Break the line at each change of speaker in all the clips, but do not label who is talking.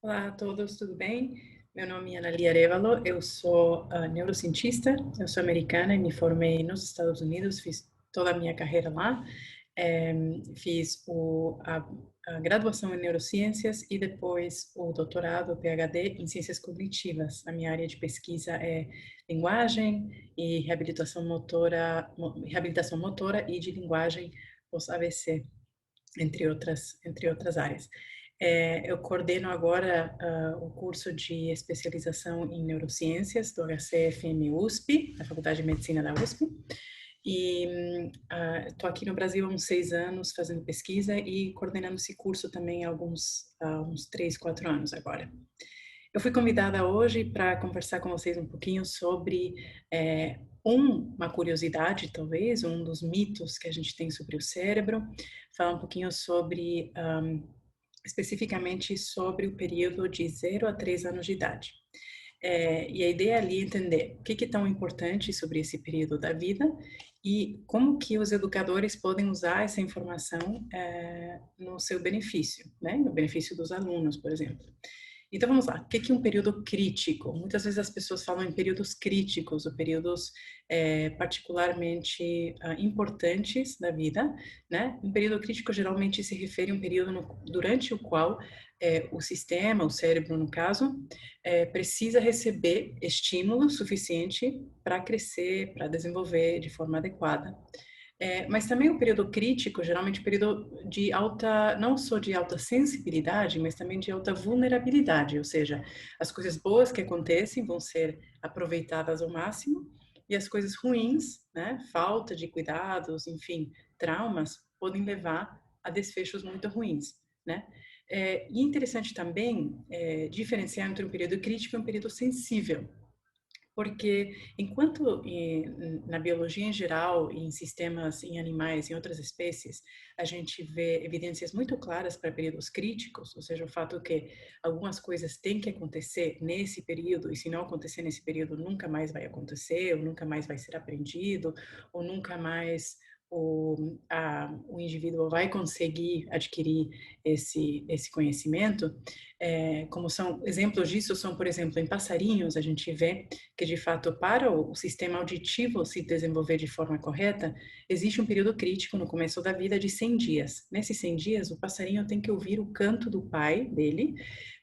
Olá a todos, tudo bem? Meu nome é Analia Arevalo, eu sou neurocientista, eu sou americana e me formei nos Estados Unidos, fiz toda a minha carreira lá, fiz a graduação em neurociências e depois o doutorado, o PhD, em ciências cognitivas. A minha área de pesquisa é linguagem e reabilitação motora e de linguagem pós-AVC, entre outras áreas. Eu coordeno agora o curso de especialização em neurociências do HCFM USP, da Faculdade de Medicina da USP, e estou aqui no Brasil há uns 6 anos fazendo pesquisa e coordenando esse curso também há uns 3, 4 anos agora. Eu fui convidada hoje para conversar com vocês um pouquinho sobre uma curiosidade, talvez, um dos mitos que a gente tem sobre o cérebro, falar um pouquinho sobre, especificamente sobre o período de 0 a 3 anos de idade. E a ideia ali é entender o que é tão importante sobre esse período da vida e como que os educadores podem usar essa informação no seu benefício, né? No benefício dos alunos, por exemplo. Então vamos lá, o que é um período crítico? Muitas vezes as pessoas falam em períodos críticos ou períodos particularmente importantes da vida, né? Um período crítico geralmente se refere a um período durante o qual o sistema, o cérebro no caso, precisa receber estímulo suficiente para crescer, para desenvolver de forma adequada. Mas também o período crítico, geralmente o período de alta, não só de alta sensibilidade, mas também de alta vulnerabilidade, ou seja, as coisas boas que acontecem vão ser aproveitadas ao máximo e as coisas ruins, né, falta de cuidados, enfim, traumas, podem levar a desfechos muito ruins, né? E interessante também diferenciar entre um período crítico e um período sensível. Porque enquanto na biologia em geral, em sistemas, em animais, em outras espécies, a gente vê evidências muito claras para períodos críticos, ou seja, o fato que algumas coisas têm que acontecer nesse período, e se não acontecer nesse período, nunca mais vai acontecer, ou nunca mais vai ser aprendido, ou nunca mais o indivíduo vai conseguir adquirir esse conhecimento. Como são exemplos disso, são, por exemplo, em passarinhos, a gente vê que, de fato, para o sistema auditivo se desenvolver de forma correta, existe um período crítico no começo da vida de 100 dias. Nesses 100 dias, o passarinho tem que ouvir o canto do pai dele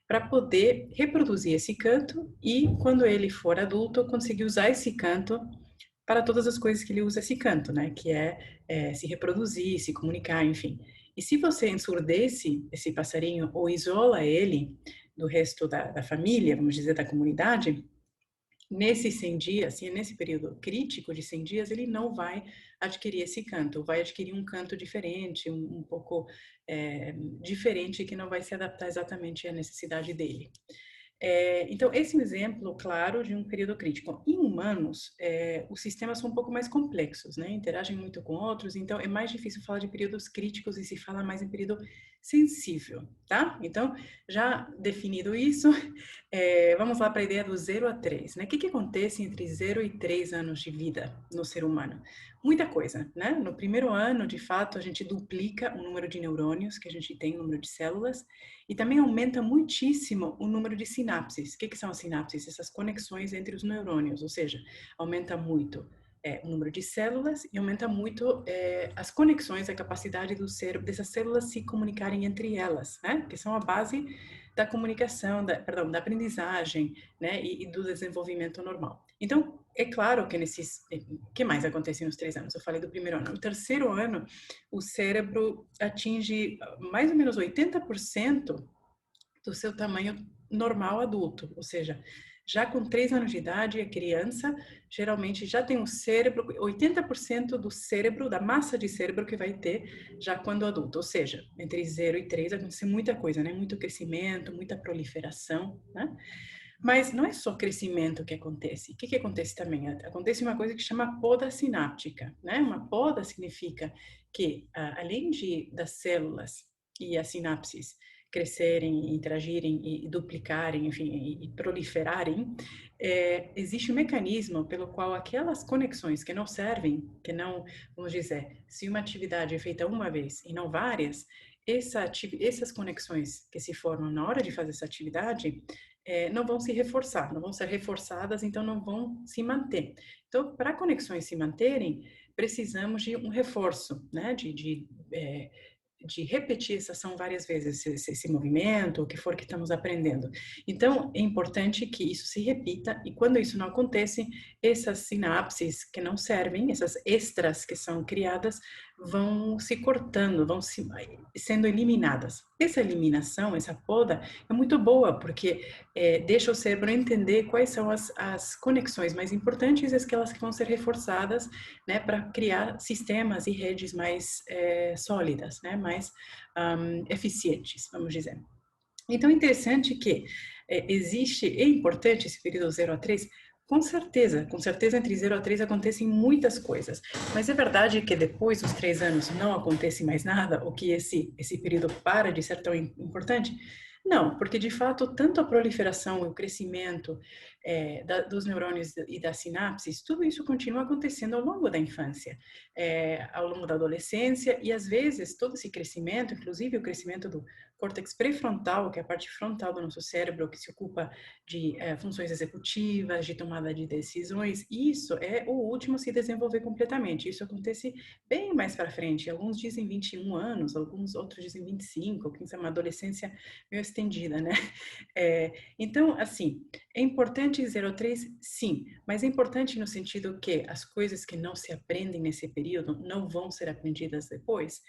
para poder reproduzir esse canto e, quando ele for adulto, conseguir usar esse canto para todas as coisas que ele usa esse canto, né? Que é se reproduzir, se comunicar, enfim. E se você ensurdece esse passarinho ou isola ele do resto da família, vamos dizer, da comunidade, nesses 100 dias, assim, nesse período crítico de 100 dias, ele não vai adquirir esse canto, vai adquirir um canto diferente, um pouco diferente, que não vai se adaptar exatamente à necessidade dele. Então, esse é um exemplo claro de um período crítico. Em humanos, os sistemas são um pouco mais complexos, né? Interagem muito com outros, então é mais difícil falar de períodos críticos e se fala mais em período sensível, tá? Então, já definido isso, vamos lá para a ideia do 0 a 3, né? O que acontece entre 0 e 3 anos de vida no ser humano? Muita coisa, né? No primeiro ano, de fato, a gente duplica o número de neurônios que a gente tem, o número de células, e também aumenta muitíssimo o número de sinapses. O que são as sinapses? Essas conexões entre os neurônios, ou seja, aumenta muito o número de células e aumenta muito as conexões, a capacidade do cérebro, dessas células se comunicarem entre elas, né? Que são a base da comunicação, da aprendizagem, né? E do desenvolvimento normal. Então, é claro que o que mais acontece nos 3 anos? Eu falei do primeiro ano. No terceiro ano, o cérebro atinge mais ou menos 80% do seu tamanho normal adulto, ou seja, já com 3 anos de idade, a criança geralmente já tem o cérebro, 80% do cérebro, da massa de cérebro que vai ter já quando adulto, ou seja, entre 0 e 3 acontece muita coisa, né? Muito crescimento, muita proliferação, né? Mas não é só crescimento que acontece. O que acontece também? Acontece uma coisa que chama poda sináptica, né? Uma poda significa que, além das células e as sinapses crescerem, interagirem e duplicarem, enfim, e proliferarem, existe um mecanismo pelo qual aquelas conexões que não servem, que não, vamos dizer, se uma atividade é feita uma vez e não várias, essas conexões que se formam na hora de fazer essa atividade não vão se reforçar, não vão ser reforçadas, então não vão se manter. Então, para conexões se manterem, precisamos de um reforço, né? De repetir essa ação várias vezes, esse movimento, o que for que estamos aprendendo. Então, é importante que isso se repita, e quando isso não acontece, essas sinapses que não servem, essas extras que são criadas, vão se cortando, sendo eliminadas. Essa eliminação, essa poda, é muito boa, porque deixa o cérebro entender quais são as conexões mais importantes e aquelas que vão ser reforçadas, né, para criar sistemas e redes mais sólidas, né, mais eficientes, vamos dizer. Então, é interessante que é importante esse período 0 a 3. Com certeza entre 0 a 3 acontecem muitas coisas, mas é verdade que depois dos 3 anos não acontece mais nada, ou que esse período para de ser tão importante? Não, porque de fato, tanto a proliferação e o crescimento dos neurônios e das sinapses, tudo isso continua acontecendo ao longo da infância, ao longo da adolescência, e às vezes todo esse crescimento, inclusive o crescimento do córtex pré-frontal, que é a parte frontal do nosso cérebro, que se ocupa de funções executivas, de tomada de decisões, isso é o último a se desenvolver completamente. Isso acontece bem mais para frente. Alguns dizem 21 anos, alguns outros dizem 25, quem sabe uma adolescência meio estendida, né? Então, assim, é importante 0 a 3, sim, mas é importante no sentido que as coisas que não se aprendem nesse período não vão ser aprendidas depois?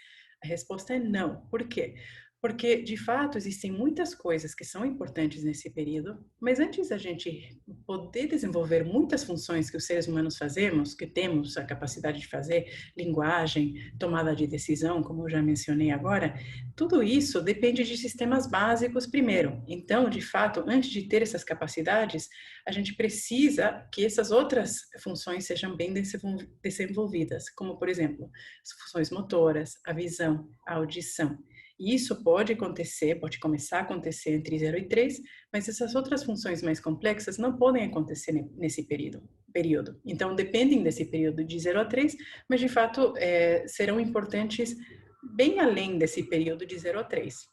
A resposta é não. Por quê? Porque, de fato, existem muitas coisas que são importantes nesse período, mas antes da gente poder desenvolver muitas funções que os seres humanos fazemos, que temos a capacidade de fazer, linguagem, tomada de decisão, como eu já mencionei agora, tudo isso depende de sistemas básicos primeiro. Então, de fato, antes de ter essas capacidades, a gente precisa que essas outras funções sejam bem desenvolvidas, como, por exemplo, as funções motoras, a visão, a audição. E isso pode acontecer, pode começar a acontecer entre 0 e 3, mas essas outras funções mais complexas não podem acontecer nesse período. Então, dependem desse período de 0 a 3, mas de fato serão importantes bem além desse período de 0 a 3.